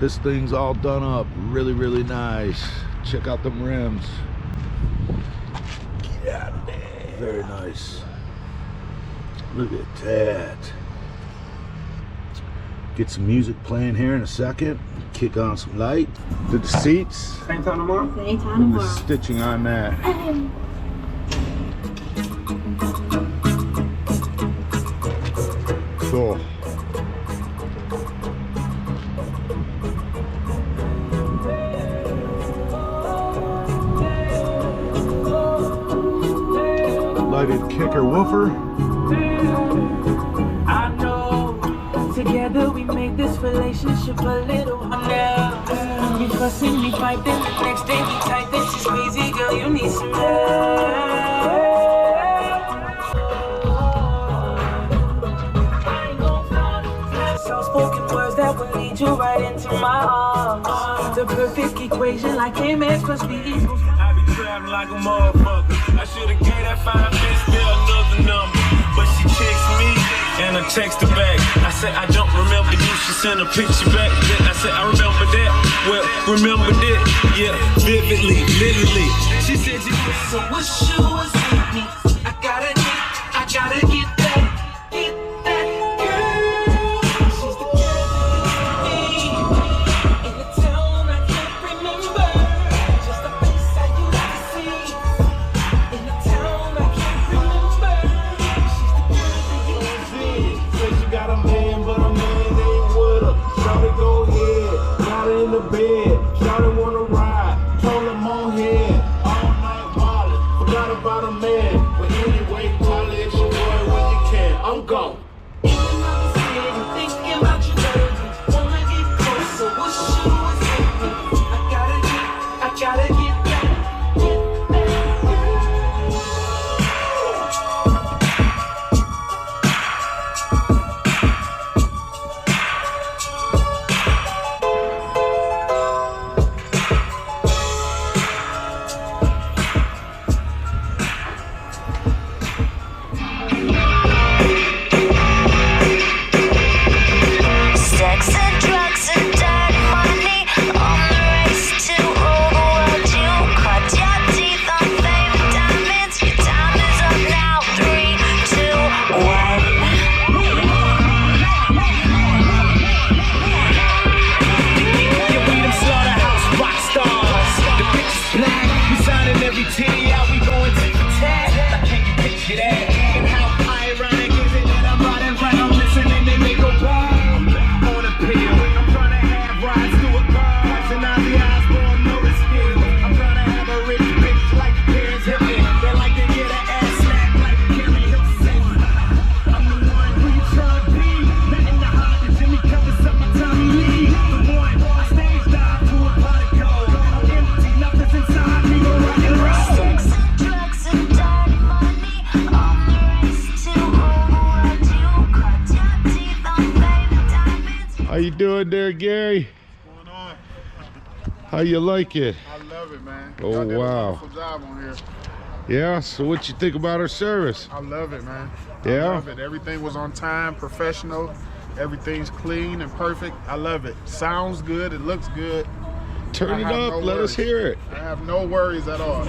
This thing's all done up, really, really nice. Check out them rims. Get out of there. Very nice. Look at that. Get some music playing here in a second. Kick on some light. Did the seats? Same time tomorrow? Same time And the tomorrow. stitching on that. Cool. Lighted kicker woofer. I know together we make this relationship a little now. We fussing, we fight, then the next day we tight, then she's crazy, girl, you need some help. Soft-spoken words that will lead you right into my arms. The perfect equation like MS plus B equals. I be traveling like a motherfucker. I should've gave that fine bitch there another number, but she texts me and I text her back. I said I don't remember you. She sent a picture back. Then I said I remember that. Well, remember that? Yeah, vividly, literally. She said you was so wish you was with me. I gotta get that. How you doing there, Gary? What's going on? How you like it? I love it, man. Oh, Y'all did a wow. wonderful job on here. Yeah, so what you think about our service? I love it, man. Yeah? I love it. Everything was on time, professional. Everything's clean and perfect. I love it. Sounds good. It looks good. Turn it up. Let us hear it. I have no worries at all.